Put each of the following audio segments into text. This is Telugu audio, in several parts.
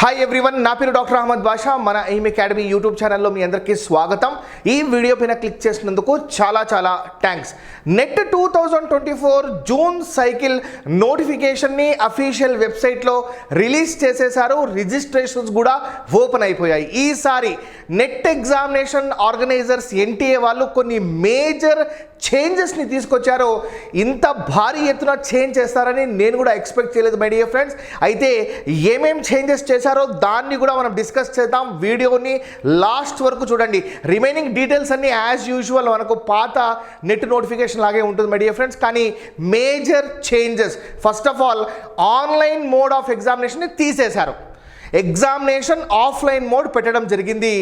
హాయ్ ఎవ్రీవన్, నా పేరు డాక్టర్ అహ్మద్ బాషా. మన ఎయిమ్ అకాడమీ యూట్యూబ్ ఛానల్లో మీ అందరికీ స్వాగతం. ఈ వీడియో పైన క్లిక్ చేసినందుకు చాలా థ్యాంక్స్. నెట్ 2024 జూన్ సైకిల్ నోటిఫికేషన్ని అఫీషియల్ వెబ్సైట్లో రిలీజ్ చేసేశారు. రిజిస్ట్రేషన్స్ కూడా ఓపెన్ అయిపోయాయి. ఈసారి నెట్ ఎగ్జామినేషన్ ఆర్గనైజర్స్ ఎన్టీఏ వాళ్ళు కొన్ని మేజర్ చేంజెస్ని తీసుకొచ్చారు. ఇంత భారీ ఎత్తున చేంజ్ చేస్తారని నేను కూడా ఎక్స్పెక్ట్ చేయలేదు మై డియర్ ఫ్రెండ్స్. అయితే ఏమేం చేంజెస్ చేశారో దాన్ని కూడా మనం డిస్కస్ చేద్దాం. వీడియోని లాస్ట్ వరకు చూడండి. రిమైనింగ్ డీటెయిల్స్ అన్ని యాజ్ యూజువల్ మనకు పాత నెట్ నోటిఫికేషన్ లాగే ఉంటుంది మై డియర్ ఫ్రెండ్స్. కానీ major changes, first of all online mode of ఎగ్జామినేషన్ని తీసేశారు. ఎగ్జామినేషన్ ఆఫ్లైన్ మోడ్ పెట్టడం జరిగింది.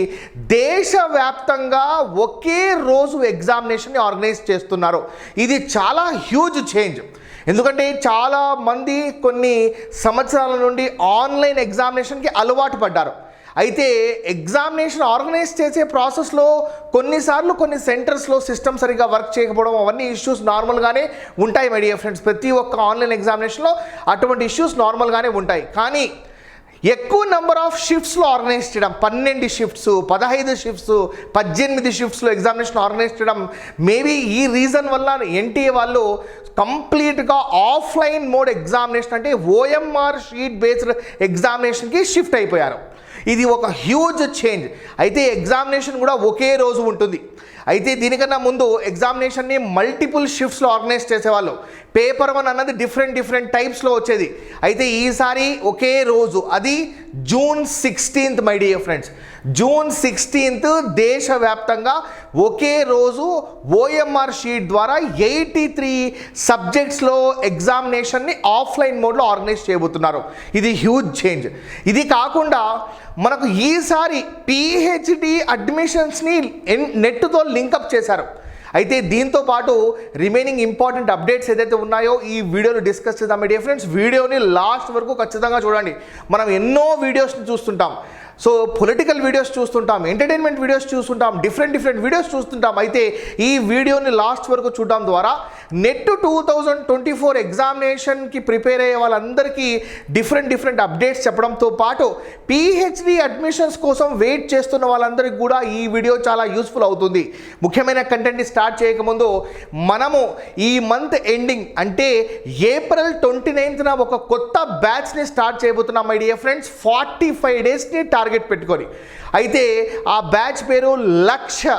దేశవ్యాప్తంగా ఒకే రోజు ఎగ్జామినేషన్ని ఆర్గనైజ్ చేస్తున్నారు. ఇది చాలా హ్యూజ్ చేంజ్. ఎందుకంటే చాలా మంది కొన్ని సంవత్సరాల నుండి ఆన్లైన్ ఎగ్జామినేషన్కి అలవాటు పడ్డారు. అయితే ఎగ్జామినేషన్ ఆర్గనైజ్ చేసే ప్రాసెస్లో కొన్నిసార్లు కొన్ని సెంటర్స్లో సిస్టమ్ సరిగ్గా వర్క్ చేయకపోవడం, అవన్నీ ఇష్యూస్ నార్మల్గానే ఉంటాయి మై డియర్ ఫ్రెండ్స్. ప్రతి ఒక్క ఆన్లైన్ ఎగ్జామినేషన్లో అటువంటి ఇష్యూస్ నార్మల్గానే ఉంటాయి. కానీ ఎక్కువ నెంబర్ ఆఫ్ షిఫ్ట్స్లో ఆర్గనైజ్ చేయడం, 12 షిఫ్ట్స్, 15 షిఫ్ట్స్, 18 షిఫ్ట్స్లో ఎగ్జామినేషన్ ఆర్గనైజ్ చేయడం, మేబీ ఈ రీజన్ వల్ల ఎన్టీఏ వాళ్ళు కంప్లీట్గా ఆఫ్లైన్ మోడ్ ఎగ్జామినేషన్ అంటే ఓఎంఆర్ షీట్ బేస్డ్ ఎగ్జామినేషన్కి షిఫ్ట్ అయిపోయారు. ఇది ఒక హ్యూజ్ చేంజ్. అయితే ఎగ్జామినేషన్ కూడా ఒకే రోజు ఉంటుంది. అయితే దీనికన్నా ముందు ఎగ్జామినేషన్ని మల్టిపుల్ షిఫ్ట్స్లో ఆర్గనైజ్ చేసేవాళ్ళు. పేపర్ 1 అన్నది డిఫరెంట్ టైప్స్లో వచ్చేది. అయితే ఈసారి ఒకే రోజు, అది June 16th my dear friends. June 16th దేశవ్యాప్తంగా ఒకే రోజు ఓఎంఆర్ షీట్ ద్వారా 83 సబ్జెక్ట్స్లో ఎగ్జామినేషన్ని ఆఫ్లైన్ మోడ్లో ఆర్గనైజ్ చేయబోతున్నారు. ఇది హ్యూజ్ చేంజ్. ఇది కాకుండా మనకు ఈసారి పిహెచ్డి అడ్మిషన్స్ని నెట్తో లింకప్ చేశారు. అయితే దీంతో పాటు రిమైనింగ్ ఇంపార్టెంట్ అప్డేట్స్ ఏదైతే ఉన్నాయో ఈ వీడియోలో డిస్కస్ చేద్దాం మై డియర్ ఫ్రెండ్స్. వీడియోని లాస్ట్ వరకు ఖచ్చితంగా చూడండి. మనం ఎన్నో వీడియోస్ని చూస్తుంటాం. సో పొలిటికల్ వీడియోస్ చూస్తుంటాం, ఎంటర్టైన్మెంట్ వీడియోస్ చూస్తుంటాం, డిఫరెంట్ వీడియోస్ చూస్తుంటాం. అయితే ఈ వీడియోని లాస్ట్ వరకు చూడడం ద్వారా నెట్ 2024 ఎగ్జామినేషన్కి ప్రిపేర్ అయ్యే వాళ్ళందరికీ డిఫరెంట్ అప్డేట్స్ చెప్పడంతో పాటు పిహెచ్డి అడ్మిషన్స్ కోసం వెయిట్ చేస్తున్న వాళ్ళందరికీ కూడా ఈ వీడియో చాలా యూస్ఫుల్ అవుతుంది. ముఖ్యమైన కంటెంట్ని స్టార్ట్ చేయకముందు మనము ఈ మంత్ ఎండింగ్ అంటే ఏప్రిల్ 29th ఒక కొత్త బ్యాచ్ని స్టార్ట్ చేయబోతున్నాం మై డియర్ ఫ్రెండ్స్. 45 డేస్ని టార్గెట్ పెట్టుకొని. అయితే ఆ బ్యాచ్ పేరు లక్ష్య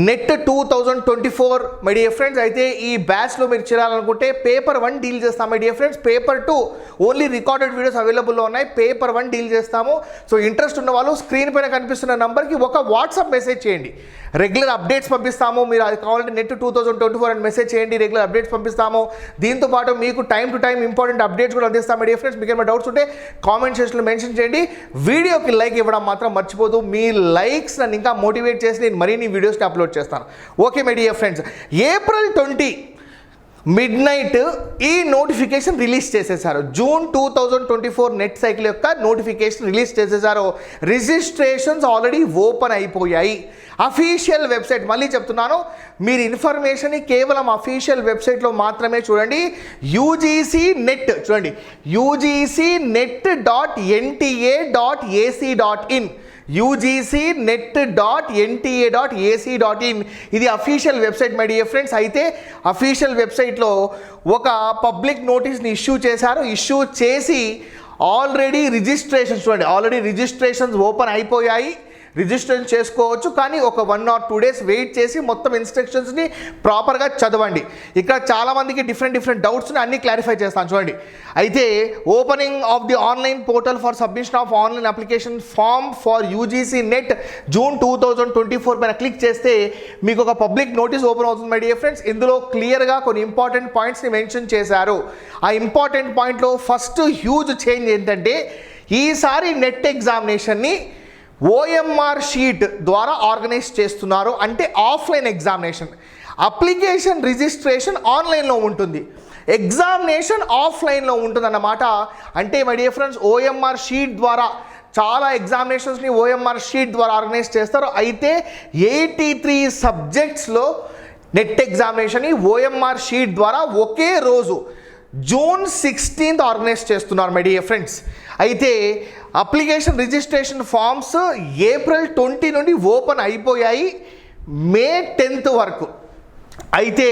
నెట్ 2024 మై డియర్ ఫ్రెండ్స్. అయితే ఈ బ్యాచ్లో మీరు చేరాలనుకుంటే పేపర్ 1 డీల్ చేస్తాం my dear friends. Paper 2 only recorded videos అవైలబుల్లో ఉన్నాయి. పేపర్ 1 డీల్ చేస్తాము. సో ఇంట్రెస్ట్ ఉన్న వాళ్ళు స్క్రీన్ పైన కనిపిస్తున్న నెంబర్కి ఒక వాట్సాప్ మెసేజ్ చేయండి. రెగ్యులర్ అప్డేట్స్ పంపిస్తాము. మీరు అది కావాలంటే నెట్ 2024 అని మెసేజ్ చేయండి, రెగ్యులర్ అప్డేట్స్ పంపిస్తాము. దీంతో పాటు మీకు time to time important updates కూడా అందిస్తాం మై డియర్ ఫ్రెండ్స్. మీకు ఏమైనా డౌట్స్ ఉంటే కామెంట్ సెక్షన్లో మెన్షన్ చేయండి. వీడియోకి లైక్ ఇవ్వడం మాత్రం మర్చిపోదు. మీ లైక్స్ నన్ను ఇంకా మోటివేట్ చేసి నేను మరిన్ని వీడియోస్ని అప్లోడ్ చేస్తాను. Okay my dear friends, April 20 midnight ఈ నోటిఫికేషన్ రిలీజ్ చేసేసారు. జూన్ 2024 నెట్ సైకిల్ యొక్క నోటిఫికేషన్ రిలీజ్ చేసేసారు. రిజిస్ట్రేషన్స్ ఆల్రెడీ ఓపెన్ అయిపోయాయి. అఫీషియల్ వెబ్సైట్, మళ్ళీ చెప్తున్నాను, మీరు ఇన్ఫర్మేషన్ని కేవలం అఫీషియల్ వెబ్సైట్లో మాత్రమే చూడండి. యూజీసీ నెట్ చూడండి, UGCnet.nta.ac.in, UGCnet.nta.ac.in. ఇది official website my dear friends. అయితే అఫీషియల్ వెబ్సైట్లో ఒక పబ్లిక్ నోటీస్ని ఇష్యూ చేశారు. ఇష్యూ చేసి ఆల్రెడీ రిజిస్ట్రేషన్స్ చూడండి, ఆల్రెడీ రిజిస్ట్రేషన్స్ ఓపెన్ అయిపోయాయి. రిజిస్ట్రేషన్ చేసుకోవచ్చు. కానీ ఒక 1 or 2 days వెయిట్ చేసి మొత్తం ఇన్స్ట్రక్షన్స్ని ప్రాపర్గా చదవండి. ఇక్కడ చాలామందికి డిఫరెంట్ డౌట్స్ని అన్నీ క్లారిఫై చేస్తాను చూడండి. అయితే opening of the online portal for submission of online application form for UGC NET June 2024 పైన క్లిక్ చేస్తే మీకు ఒక పబ్లిక్ నోటీస్ ఓపెన్ అవుతుంది మై డియర్ ఫ్రెండ్స్. ఇందులో క్లియర్గా కొన్ని ఇంపార్టెంట్ పాయింట్స్ని మెన్షన్ చేశారు. ఆ ఇంపార్టెంట్ పాయింట్లో ఫస్ట్ హ్యూజ్ చేంజ్ ఏంటంటే ఈసారి నెట్ ఎగ్జామినేషన్ని ఓఎంఆర్ షీట్ ద్వారా ఆర్గనైజ్ చేస్తున్నారు. అంటే ఆఫ్లైన్ ఎగ్జామినేషన్, అప్లికేషన్ రిజిస్ట్రేషన్ ఆన్లైన్లో ఉంటుంది, ఎగ్జామినేషన్ ఆఫ్లైన్లో ఉంటుందన్నమాట. అంటే my dear friends, OMR sheet ద్వారా చాలా ఎగ్జామినేషన్స్ని ఓఎంఆర్ షీట్ ద్వారా ఆర్గనైజ్ చేస్తారు. అయితే 83 సబ్జెక్ట్స్లో నెట్ ఎగ్జామినేషన్ని ఓఎంఆర్ షీట్ ద్వారా ఒకే రోజు జూన్ 16th ఆర్గనైజ్ చేస్తున్నారు మై డియర్ ఫ్రెండ్స్. అయితే అప్లికేషన్ రిజిస్ట్రేషన్ ఫామ్స్ ఏప్రిల్ 20 నుండి ఓపెన్ అయిపోయాయి, మే 10th వరకు. అయితే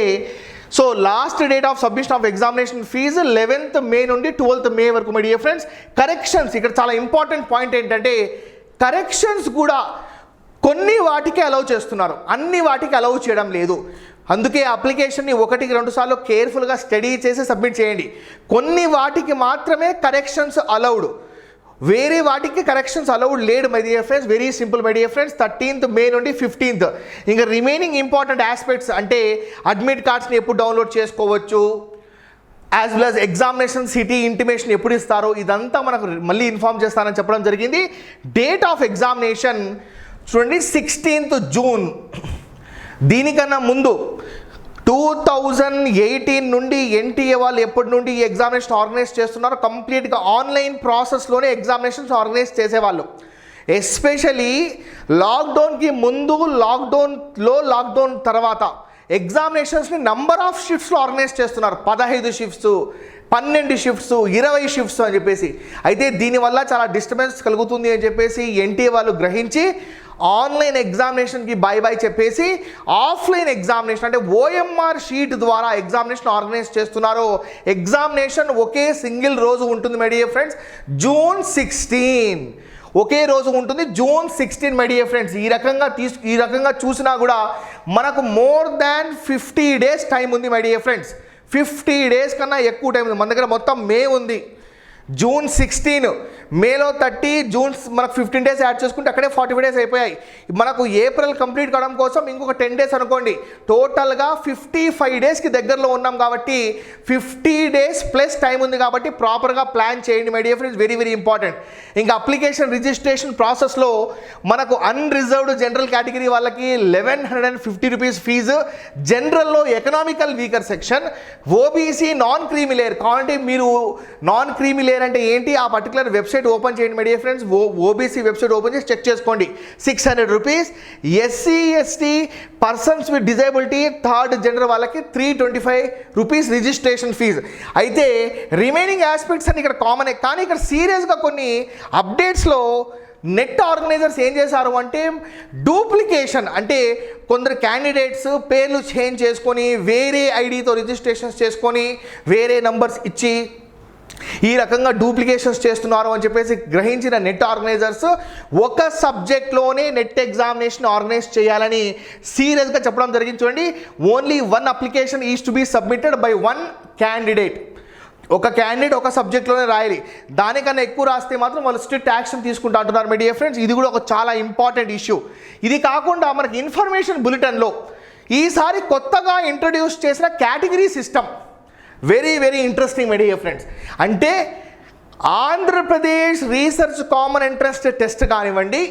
so last date of submission of examination fee 11th May నుండి 12th మే వరకు. మై డియర్ ఫ్రెండ్స్, కరెక్షన్స్ ఇక్కడ చాలా ఇంపార్టెంట్ పాయింట్ ఏంటంటే కరెక్షన్స్ కూడా కొన్ని వాటికి అలౌ చేస్తున్నారు, అన్ని వాటికి అలౌ చేయడం లేదు. అందుకే అప్లికేషన్ని 1-2 సార్లు కేర్ఫుల్గా స్టడీ చేసి సబ్మిట్ చేయండి. కొన్ని వాటికి మాత్రమే కరెక్షన్స్ అలౌడ్, వేరే వాటికి కరెక్షన్స్ అలౌడ్ లేడు my dear friends. Very simple my dear friends. 13th మే నుండి 15th. ఇంకా రిమైనింగ్ ఇంపార్టెంట్ ఆస్పెక్ట్స్ అంటే అడ్మిట్ కార్డ్స్ని ఎప్పుడు డౌన్లోడ్ చేసుకోవచ్చు, as well as examination city intimation ఎప్పుడు ఇస్తారో ఇదంతా మనకు మళ్ళీ ఇన్ఫార్మ్ చేస్తానని చెప్పడం జరిగింది. డేట్ ఆఫ్ ఎగ్జామినేషన్ చూడండి 16th జూన్. దీనికన్నా ముందు 2018 నుండి ఎన్టీఏ వాళ్ళు ఎప్పటి నుండి ఈ ఎగ్జామినేషన్ ఆర్గనైజ్ చేస్తున్నారు, కంప్లీట్గా ఆన్లైన్ ప్రాసెస్లోనే ఎగ్జామినేషన్స్ ఆర్గనైజ్ చేసేవాళ్ళు. ఎస్పెషలీ లాక్డౌన్కి ముందు, లాక్డౌన్ తర్వాత ఎగ్జామినేషన్స్ని నంబర్ ఆఫ్ షిఫ్ట్స్లో ఆర్గనైజ్ చేస్తున్నారు. 15 షిఫ్ట్స్, 12 షిఫ్ట్స్, 20 షిఫ్ట్స్ అని చెప్పేసి. అయితే దీనివల్ల చాలా డిస్టర్బెన్స్ కలుగుతుంది అని చెప్పేసి ఎన్టీఏ వాళ్ళు గ్రహించి ఆన్లైన్ ఎగ్జామినేషన్కి బై చెప్పేసి ఆఫ్లైన్ ఎగ్జామినేషన్ అంటే ఓఎంఆర్ షీట్ ద్వారా ఎగ్జామినేషన్ ఆర్గనైజ్ చేస్తున్నారు. ఎగ్జామినేషన్ ఒకే సింగిల్ రోజు ఉంటుంది మై డియర్ ఫ్రెండ్స్, June 16. ఒకే రోజు ఉంటుంది June 16 మై డియర్ ఫ్రెండ్స్. ఈ రకంగా చూసినా కూడా మనకు మోర్ దాన్ 50 days టైం ఉంది మై డియర్ ఫ్రెండ్స్. 50 days కన్నా ఎక్కువ టైం ఉంది. మన దగ్గర మొత్తం మే ఉంది, June 16, మేలో 30, జూన్ మనకు 15 days యాడ్ చేసుకుంటే అక్కడే 45 days అయిపోయాయి. మనకు ఏప్రిల్ కంప్లీట్ కావడం కోసం ఇంకొక 10 days అనుకోండి, టోటల్గా 55 daysకి దగ్గరలో ఉన్నాం. కాబట్టి 50 days ప్లస్ టైం ఉంది కాబట్టి ప్రాపర్గా ప్లాన్ చేయండి my dear friends. Very very important. ఇంకా అప్లికేషన్ రిజిస్ట్రేషన్ ప్రాసెస్లో మనకు అన్రిజర్వ్డ్ జనరల్ కేటగిరీ వాళ్ళకి 1150 రూపీస్ ఫీజు, జనరల్లో economical weaker section, OBC non creamy layer. కాబట్టి మీరు నాన్ క్రీమీ లేయర్ అంటే ఏంటి, ఆ పర్టికులర్ వెబ్సైట్ ఓపెన్ చేయండి my dear friends. OBC website open చేసి చెక్ చేసుకోండి. 600 rupees. SC ST persons with disability third gender వాళ్ళకి 325 రూపీస్ రిజిస్ట్రేషన్ ఫీజు. అయితే రిమైనింగ్ ఆస్పెక్ట్స్ అని ఇక్కడ కామనే, కానీ ఇక్కడ సీరియస్గా కొన్ని అప్డేట్స్లో నెట్ ఆర్గనైజర్స్ ఏం చేశారు అంటే డూప్లికేషన్, అంటే కొందరు క్యాండిడేట్స్ పేర్లు చేంజ్ చేసుకొని వేరే ఐడితో రిజిస్ట్రేషన్స్ చేసుకొని వేరే నంబర్స్ ఇచ్చి ఈ రకంగా డూప్లికేషన్స్ చేస్తున్నారు అని చెప్పేసి గ్రహించిన నెట్ ఆర్గనైజర్స్ ఒక సబ్జెక్ట్లోనే నెట్ ఎగ్జామినేషన్ ఆర్గనైజ్ చేయాలని సీరియస్గా చెప్పడం జరిగింది. చూడండి, only 1 application is to be submitted by 1 candidate. ఒక క్యాండిడేట్ ఒక సబ్జెక్ట్లోనే రాయాలి. దానికన్నా ఎక్కువ రాస్తే మాత్రం వాళ్ళు స్ట్రిక్ట్ యాక్షన్ తీసుకుంటూ అంటున్నారు మై డియర్ ఫ్రెండ్స్. ఇది కూడా ఒక చాలా ఇంపార్టెంట్ ఇష్యూ. ఇది కాకుండా మనకి ఇన్ఫర్మేషన్ బులెటిన్లో ఈసారి కొత్తగా ఇంట్రడ్యూస్ చేసిన category system very very interesting my dear friends. అంటే Andhra Pradesh research common interest test కానివ్వండి,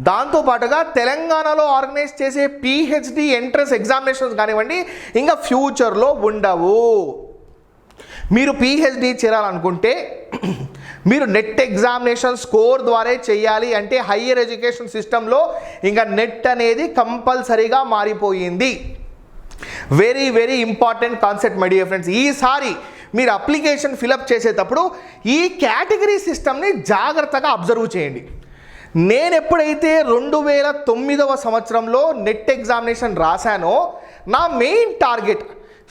దాంతోపాటుగా తెలంగాణలో ఆర్గనైజ్ చేసే పిహెచ్డి ఎంట్రన్స్ ఎగ్జామినేషన్స్ కానివ్వండి ఇంకా ఫ్యూచర్లో ఉండవు. మీరు పిహెచ్డి చేయాలనుకుంటే మీరు నెట్ ఎగ్జామినేషన్ స్కోర్ ద్వారా చేయాలి. అంటే హయ్యర్ ఎడ్యుకేషన్ సిస్టంలో ఇంకా నెట్ అనేది కంపల్సరీగా మారిపోయింది. Very very important concept my dear friends. ఈసారి మీరు అప్లికేషన్ ఫిలప్ చేసేటప్పుడు ఈ కేటగిరీ సిస్టమ్ని జాగ్రత్తగా అబ్జర్వ్ చేయండి. నేను ఎప్పుడైతే 2009వ సంవత్సరంలో నెట్ ఎగ్జామినేషన్ రాశానో నా మెయిన్ టార్గెట్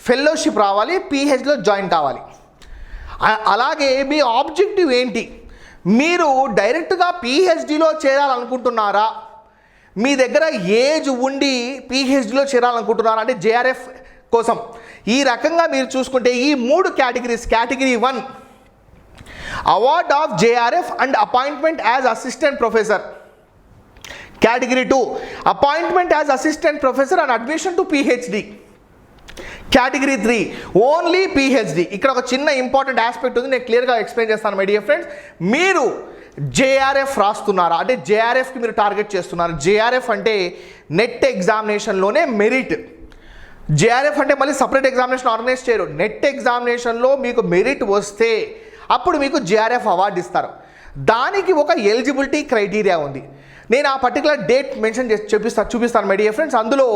ఫెలోషిప్ రావాలి, పిహెచ్డిలో జాయిన్ కావాలి. అలాగే మీ ఆబ్జెక్టివ్ ఏంటి, మీరు డైరెక్ట్గా పిహెచ్డిలో చేరాలనుకుంటున్నారా, మీ దగ్గర ఏజ్ ఉండి పిహెచ్డిలో చేరాలనుకుంటున్నారా అంటే జేఆర్ఎఫ్ కోసం. ఈ రకంగా మీరు చూసుకుంటే ఈ 3 categories, category 1 award of JRF and appointment as assistant professor, category 2 appointment as assistant professor and admission to PhD, category 3 only PhD. ఇక్కడ ఒక చిన్న ఇంపార్టెంట్ ఆస్పెక్ట్ ఉంది, నేను క్లియర్గా ఎక్స్ప్లెయిన్ చేస్తాను మై డియర్ ఫ్రెండ్స్. మీరు జేఆర్ఎఫ్ రాస్తున్నారా అంటే జేఆర్ఎఫ్కి మీరు టార్గెట్ చేస్తున్నారు. జేఆర్ఎఫ్ అంటే నెట్ ఎగ్జామినేషన్లోనే మెరిట్. జేఆర్ఎఫ్ అంటే మళ్ళీ సపరేట్ ఎగ్జామినేషన్ ఆర్గనైజ్ చేయరు. నెట్ ఎగ్జామినేషన్లో మీకు మెరిట్ వస్తే అప్పుడు మీకు జేఆర్ఎఫ్ అవార్డు ఇస్తారు. దానికి ఒక ఎలిజిబిలిటీ క్రైటీరియా ఉంది. నేను ఆ పర్టికులర్ డేట్ మెన్షన్ చేసి చూపిస్తాను మై డియర్ ఫ్రెండ్స్. అందులో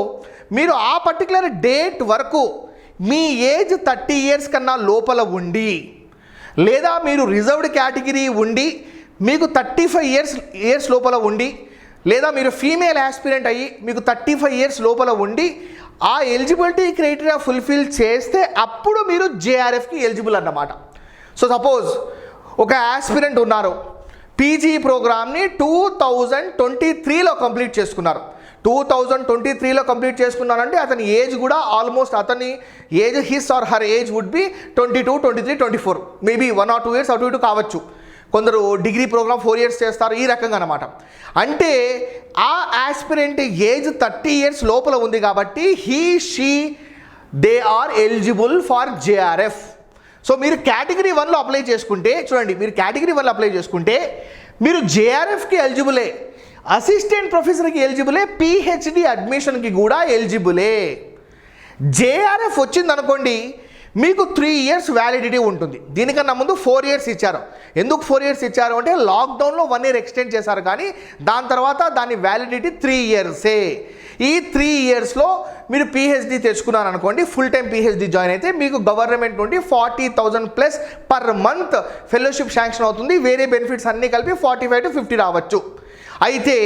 మీరు ఆ పర్టికులర్ డేట్ వరకు మీ ఏజ్ 30 years కన్నా లోపల ఉండి, లేదా మీరు రిజర్వ్డ్ కేటగిరీ ఉండి మీకు 35 ఇయర్స్ లోపల ఉండి, లేదా మీరు ఫీమేల్ యాస్పిరెంట్ అయ్యి మీకు 35 ఇయర్స్ లోపల ఉండి ఆ ఎలిజిబిలిటీ క్రైటీరియా ఫుల్ఫిల్ చేస్తే అప్పుడు మీరు జేఆర్ఎఫ్కి ఎలిజిబుల్ అన్నమాట. సో సపోజ్ ఒక యాస్పిరెంట్ ఉన్నారు, పీజీ ప్రోగ్రామ్ని 2023లో కంప్లీట్ చేసుకున్నారు. 2023లో కంప్లీట్ చేసుకున్నారంటే అతని ఏజ్ కూడా ఆల్మోస్ట్ అతని age his or her age would be 22, 23, 24, maybe 1 or 2 years అటు ఇటు కావచ్చు. కొందరు డిగ్రీ ప్రోగ్రామ్ 4 ఇయర్స్ చేస్తారు, ఈ రకంగా అనమాట. అంటే ఆ యాస్పిరెంట్ ఏజ్ 30 ఇయర్స్ లోపల ఉంది కాబట్టి they are eligible for JRF. So మీరు కేటగిరీ 1లో అప్లై చేసుకుంటే, చూడండి, మీరు కేటగిరీ 1లో అప్లై చేసుకుంటే మీరు జేఆర్ఎఫ్కి ఎలిజిబులే, అసిస్టెంట్ ప్రొఫెసర్కి ఎలిజిబులే, పిహెచ్డి అడ్మిషన్కి కూడా ఎలిజిబులే. జేఆర్ఎఫ్ వచ్చిందనుకోండి మీకు 3 ఇయర్స్ వ్యాలిడిటీ ఉంటుంది. దీనికన్నా ముందు 4 ఇయర్స్ ఇచ్చారు. ఎందుకు 4 ఇయర్స్ ఇచ్చారు అంటే లాక్డౌన్లో 1 ఇయర్ ఎక్స్టెండ్ చేశారు, కానీ దాని తర్వాత దాని వ్యాలిడిటీ 3 ఇయర్సే. ఈ 3 ఇయర్స్లో మీరు పిహెచ్డి తెచ్చుకున్నారు అనుకోండి, ఫుల్ టైం పిహెచ్డి జాయిన్ అయితే మీకు గవర్నమెంట్ నుండి 40,000+ పర్ మంత్ ఫెలోషిప్ శాంక్షన్ అవుతుంది. వేరే బెనిఫిట్స్ అన్నీ కలిపి 45 to 50 రావచ్చు. అయితే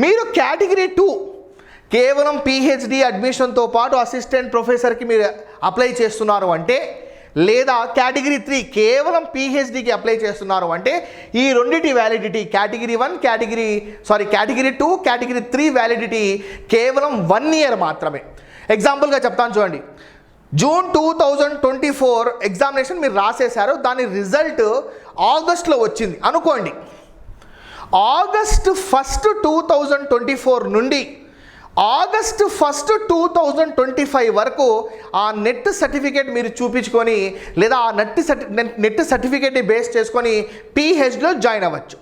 మీరు కేటగిరీ 2 కేవలం పిహెచ్డి అడ్మిషన్తో పాటు అసిస్టెంట్ ప్రొఫెసర్కి మీరు అప్లై చేస్తున్నారు అంటే, లేదా కేటగిరీ 3 కేవలం పిహెచ్డికి అప్లై చేస్తున్నారు అంటే ఈ రెండింటి వ్యాలిడిటీ కేటగిరీ 2, కేటగిరీ 3 వ్యాలిడిటీ కేవలం 1 ఇయర్ మాత్రమే. ఎగ్జాంపుల్గా చెప్తాను చూడండి. జూన్ 2024 ఎగ్జామినేషన్ మీరు రాసేశారు, దాని రిజల్ట్ ఆగస్ట్లో వచ్చింది అనుకోండి. ఆగస్ట్ 1, 2024 నుండి ఆగస్ట్ 1, 2025 వరకు ఆ నెట్ సర్టిఫికేట్ మీరు చూపించుకొని, లేదా ఆ నెట్ సర్టిఫికేట్ని బేస్ చేసుకొని పిహెచ్డిలో జాయిన్ అవ్వచ్చు.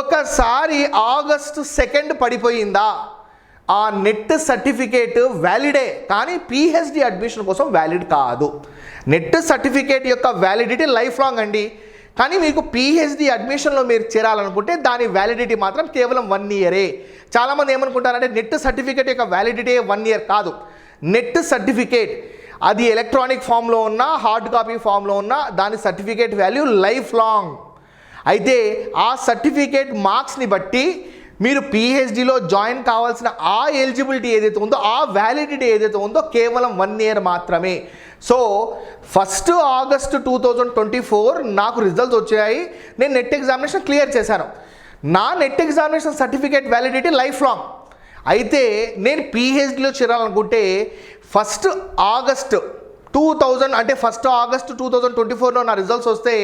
ఒకసారి ఆగస్ట్ 2 పడిపోయిందా, ఆ నెట్ సర్టిఫికేట్ వ్యాలిడే, కానీ పిహెచ్డి అడ్మిషన్ కోసం వ్యాలిడ్ కాదు. నెట్ సర్టిఫికేట్ యొక్క వ్యాలిడిటీ లైఫ్ లాంగ్ అండి, కానీ మీకు పిహెచ్డి అడ్మిషన్లో మీరు చేరాలనుకుంటే దాని వ్యాలిడిటీ మాత్రం కేవలం 1 ఇయరే. చాలామంది ఏమనుకుంటారంటే నెట్ సర్టిఫికేట్ యొక్క వ్యాలిడిటీ 1 ఇయర్ కాదు. నెట్ సర్టిఫికేట్ అది ఎలక్ట్రానిక్ ఫామ్లో ఉన్న, హార్డ్ కాపీ ఫామ్లో ఉన్న, దాని సర్టిఫికేట్ వాల్యూ లైఫ్ లాంగ్. అయితే ఆ సర్టిఫికేట్ మార్క్స్ని బట్టి మీరు పిహెచ్డిలో జాయిన్ కావాల్సిన ఆ ఎలిజిబిలిటీ ఏదైతే ఉందో, ఆ వ్యాలిడిటీ ఏదైతే ఉందో కేవలం 1 ఇయర్ మాత్రమే. సో 1 ఆగస్ట్ 2024 నాకు రిజల్ట్స్ వచ్చాయి, నేను నెట్ ఎగ్జామినేషన్ క్లియర్ చేశాను. నా net examination certificate validity life long. అయితే నేను పిహెచ్డిలో చేరాలనుకుంటే 1 ఆగస్ట్ 2024లో నా రిజల్ట్స్ వస్తే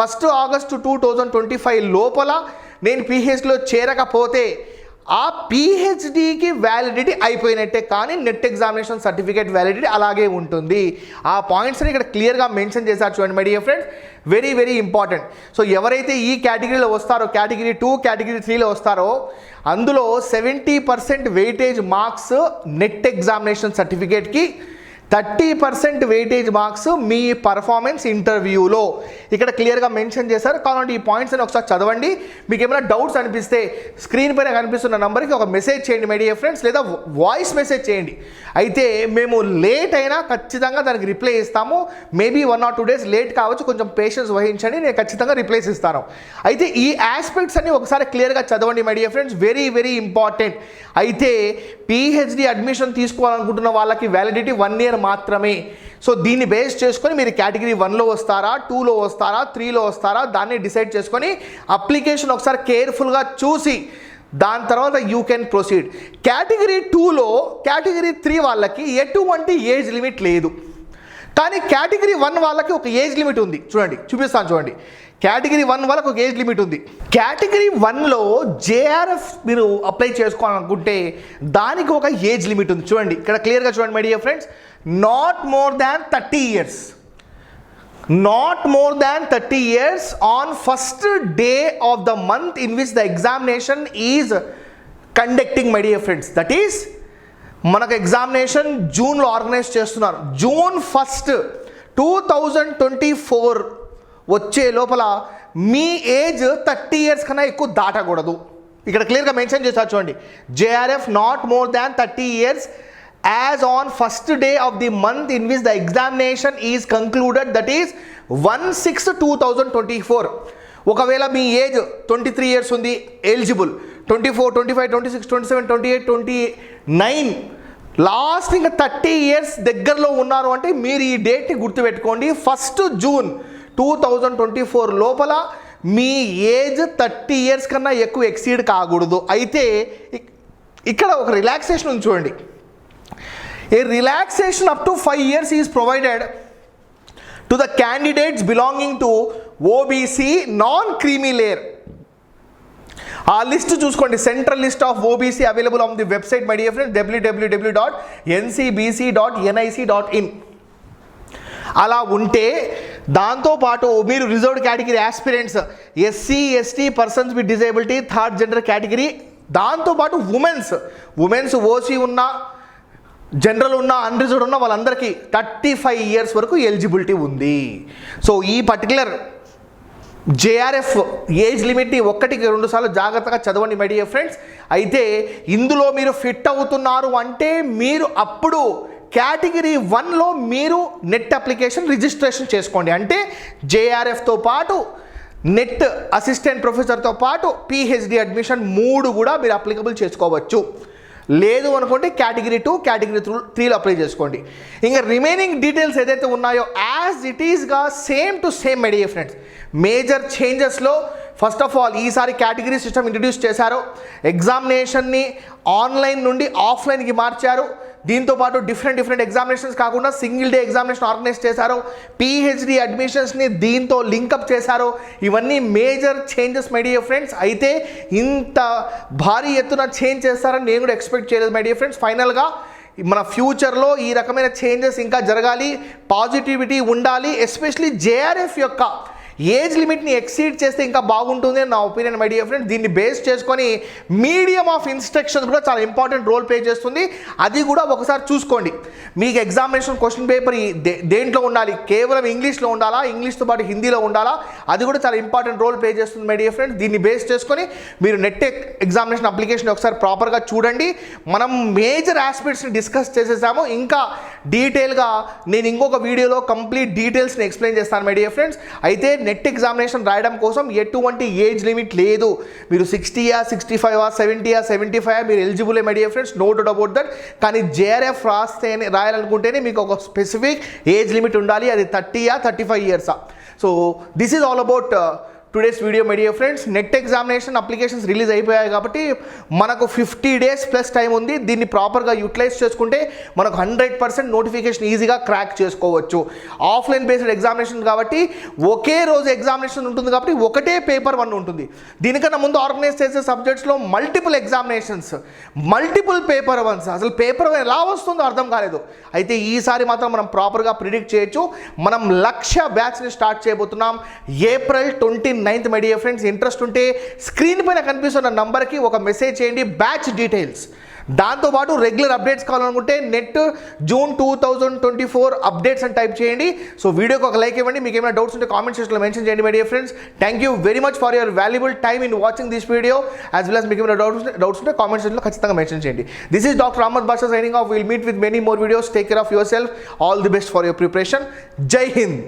1 ఆగస్ట్ 2025 లోపల నేను పిహెచ్డిలో చేరకపోతే ఆ పిహెచ్డికి వ్యాలిడిటీ అయిపోయినట్టే, కానీ నెట్ ఎగ్జామినేషన్ సర్టిఫికేట్ వ్యాలిడిటీ అలాగే ఉంటుంది. ఆ పాయింట్స్ని ఇక్కడ క్లియర్గా మెన్షన్ చేశారు చూడండి my dear friends, very very important. So ఎవరైతే ఈ కేటగిరీలో వస్తారో, కేటగిరీ 2, కేటగిరీ 3లో వస్తారో, అందులో 70% వెయిటేజ్ మార్క్స్ నెట్ ఎగ్జామినేషన్ సర్టిఫికేట్కి, 30% వెయిటేజ్ మార్క్స్ మీ పర్ఫార్మెన్స్ ఇంటర్వ్యూలో ఇక్కడ క్లియర్గా మెన్షన్ చేశారు. కాబట్టి ఈ పాయింట్స్ అని ఒకసారి చదవండి. మీకు ఏమైనా డౌట్స్ అనిపిస్తే స్క్రీన్ పైన కనిపిస్తున్న నెంబర్కి ఒక మెసేజ్ చేయండి మై డియర్ ఫ్రెండ్స్, లేదా వాయిస్ మెసేజ్ చేయండి. అయితే మేము లేట్ అయినా ఖచ్చితంగా దానికి రిప్లై ఇస్తాము. మేబీ 1 or 2 days లేట్ కావచ్చు, కొంచెం పేషెన్స్ వహించండి, నేను ఖచ్చితంగా రిప్లైస్ ఇస్తాను. అయితే ఈ ఆస్పెక్ట్స్ అన్ని ఒకసారి క్లియర్గా చదవండి my dear friends, very very important. అయితే పిహెచ్డి అడ్మిషన్ తీసుకోవాలనుకుంటున్న వాళ్ళకి వ్యాలిడిటీ 1 ఇయర్ మాత్రమే. సో దీన్ని బేస్ చేసుకొని మీరు కేటగిరీ 1లో వస్తారా, 2లో వస్తారా, 3లో వస్తారా, దాన్ని డిసైడ్ చేసుకొని అప్లికేషన్ ఒకసారి కేర్ఫుల్గా చూసి దాని తర్వాత యూ కెన్ ప్రొసీడ్. కేటగిరీ 2లో కేటగిరీ 3 వాళ్ళకి ఎటువంటి ఏజ్ లిమిట్ లేదు, కానీ కేటగిరీ 1 వాళ్ళకి ఒక ఏజ్ లిమిట్ ఉంది. చూపిస్తాను చూడండి. కేటగిరీ 1 వాళ్ళకి ఒక ఏజ్ లిమిట్ ఉంది. కేటగిరీ 1లో జేఆర్ఎఫ్ మీరు అప్లై చేసుకోవాలనుకుంటే దానికి ఒక ఏజ్ లిమిట్ ఉంది. చూడండి ఇక్కడ క్లియర్గా చూడండి my dear friends, not more than 30 years, not more than 30 years on first day of the month in which the examination is conducting my dear friends. That is మనకు ఎగ్జామినేషన్ జూన్లో ఆర్గనైజ్ చేస్తున్నారు. June 1, 2024 వచ్చే లోపల మీ ఏజ్ 30 ఇయర్స్ కన్నా ఎక్కువ దాటకూడదు. ఇక్కడ క్లియర్గా మెన్షన్ చేశారు చూడండి, JRF not more than 30 years as on first day of the month in which the examination is concluded, that is 1/6/2024. ఒకవేళ మీ ఏజ్ 23 ఇయర్స్ ఉంది, ఎలిజిబుల్. 24, 25, 26, 27, 28, 29 లాస్ట్ ఇంకా 30 ఇయర్స్ దగ్గరలో ఉన్నారు అంటే మీరు ఈ డేట్ని గుర్తుపెట్టుకోండి. 1 జూన్ 2024 లోపల మీ ఏజ్ 30 ఇయర్స్ కన్నా ఎక్కువ ఎక్సీడ్ కాకూడదు. అయితే ఇక్కడ ఒక రిలాక్సేషన్ ఉంది చూడండి. A relaxation up to 5 years is provided to the candidates belonging to OBC non creamy layer. ఆ లిస్ట్ చూసుకోండి, central list of OBC available on the website my dear friends, www.ncbc.nic.in. అలా ఉంటే దాంతోపాటు మీరు reserved category aspirants, SC ST persons with disability, third gender category, దాంతోపాటు ఉమెన్స్ ఓసీ ఉన్న, జనరల్ ఉన్న, అన్రిజర్వ్డ్ ఉన్న వాళ్ళందరికీ 35 years వరకు ఎలిజిబిలిటీ ఉంది. సో ఈ పర్టికులర్ జేఆర్ఎఫ్ ఏజ్ లిమిట్ని 1-2 సార్లు జాగ్రత్తగా చదవండి మై డియర్ ఫ్రెండ్స్. అయితే ఇందులో మీరు ఫిట్ అవుతున్నారు అంటే మీరు అప్పుడు కేటగిరీ 1లో మీరు నెట్ అప్లికేషన్ రిజిస్ట్రేషన్ చేసుకోండి. అంటే జేఆర్ఎఫ్తో పాటు నెట్ అసిస్టెంట్ ప్రొఫెసర్తో పాటు పిహెచ్డి అడ్మిషన్ 3 కూడా మీరు అప్లికబుల్ చేసుకోవచ్చు. లేదు అనుకోండి కేటగిరీ 2, కేటగిరీ 3లో అప్లై చేసుకోండి. ఇంకా రిమైనింగ్ డీటెయిల్స్ ఏదైతే ఉన్నాయో యాజ్ ఇట్ ఈస్గా same to same my dear friends. Major చేంజెస్లో ఫస్ట్ ఆఫ్ ఆల్ ఈసారి కేటగిరీ సిస్టమ్ ఇంట్రడ్యూస్ చేశారు. ఎగ్జామినేషన్ని ఆన్లైన్ నుండి ఆఫ్లైన్కి మార్చారు. దీంతోపాటు డిఫరెంట్ ఎగ్జామినేషన్స్ కాకుండా సింగిల్ డే ఎగ్జామినేషన్ ఆర్గనైజ్ చేశారు. పిహెచ్డి అడ్మిషన్స్ని దీంతో లింకప్ చేశారు. ఇవన్నీ major changes my dear friends. అయితే ఇంత భారీ ఎత్తున చేంజ్ చేస్తారని నేను కూడా ఎక్స్పెక్ట్ చేయలేదు మై డియర్ ఫ్రెండ్స్. ఫైనల్గా మన ఫ్యూచర్లో ఈ రకమైన చేంజెస్ ఇంకా జరగాలి, పాజిటివిటీ ఉండాలి. ఎస్పెషలీ జేఆర్ఎఫ్ యొక్క ఏజ్ లిమిట్ని ఎక్సీడ్ చేస్తే ఇంకా బాగుంటుంది అని నా ఒపీనియన్ మై డియర్ ఫ్రెండ్స్. దీన్ని బేస్ చేసుకొని మీడియం ఆఫ్ ఇన్స్ట్రక్షన్స్ కూడా చాలా ఇంపార్టెంట్ రోల్ ప్లే చేస్తుంది. అది కూడా ఒకసారి చూసుకోండి. మీకు ఎగ్జామినేషన్ క్వశ్చన్ పేపర్ దేంట్లో ఉండాలి, కేవలం ఇంగ్లీష్లో ఉండాలా, ఇంగ్లీష్తో పాటు హిందీలో ఉండాలా, అది కూడా చాలా ఇంపార్టెంట్ రోల్ ప్లే చేస్తుంది మై డియర్ ఫ్రెండ్స్. దీన్ని బేస్ చేసుకొని మీరు నెట్ ఎగ్జామినేషన్ అప్లికేషన్ ఒకసారి ప్రాపర్గా చూడండి. మనం మేజర్ ఆస్పెక్ట్స్ని డిస్కస్ చేసేసాము. ఇంకా డీటెయిల్గా నేను ఇంకొక వీడియోలో కంప్లీట్ డీటెయిల్స్ని ఎక్స్ప్లెయిన్ చేస్తాను మై డియర్ ఫ్రెండ్స్. అయితే నెట్ ఎగ్జామినేషన్ రాయడం కోసం ఎటువంటి ఏజ్ లిమిట్ లేదు. మీరు 60, 65, 70, 75 మీరు eligible my dear friends, no doubt about that. కానీ జేఆర్ఎఫ్ రాయాలనుకుంటేనే మీకు ఒక స్పెసిఫిక్ ఏజ్ లిమిట్ ఉండాలి. అది 30 or 35 years. So this is all about today's video my dear friends. Net examination applications release అయిపోయాయి కాబట్టి మనకు 50 days ప్లస్ టైం ఉంది. దీన్ని ప్రాపర్గా యూటిలైజ్ చేసుకుంటే మనకు 100% నోటిఫికేషన్ ఈజీగా క్రాక్ చేసుకోవచ్చు. ఆఫ్లైన్ బేస్డ్ ఎగ్జామినేషన్ కాబట్టి ఒకే రోజు ఎగ్జామినేషన్ ఉంటుంది కాబట్టి ఒకటే పేపర్ 1 ఉంటుంది. దీనికన్నా ముందు ఆర్గనైజ్ చేసే సబ్జెక్ట్స్లో multiple examinations, multiple paper 1s. అసలు పేపర్ 1 ఎలా వస్తుందో అర్థం కాలేదు. అయితే ఈసారి మాత్రం మనం ప్రాపర్గా ప్రిడిక్ట్ చేయొచ్చు. మనం 1,00,000 బ్యాచ్ని స్టార్ట్ చేయబోతున్నాం April 29th my dear friends. Interest ఉంటే స్క్రీన్ పైన కనిపిస్తున్న నంబర్కి ఒక మెసేజ్ చేయండి, బ్యాచ్ డీటెయిల్స్. దాంతోపాటు రెగ్యులర్ అప్డేట్స్ కావాలనుకుంటే నెట్ జూన్ 2024 అప్డేట్స్ అని టైప్ చేయండి. సో వీడియోకి ఒక లైక్ ఇవ్వండి. మీకు ఏమైనా డౌట్స్ ఉంటే కామెంట్ సెక్షన్లో మెన్షన్ చేయండి my dear friends. Thank you very much for your valuable time in watching this video. As well as మీకు ఏమైనా డౌట్స్ ఉంటే కామెంట్ సెక్షన్లో ఖచ్చితంగా మెన్షన్ చేయండి. This is doctor Ahmed Basha signing off. Will meet with many more videos. Take care of yourself. All the best for your preparation. Jai Hind.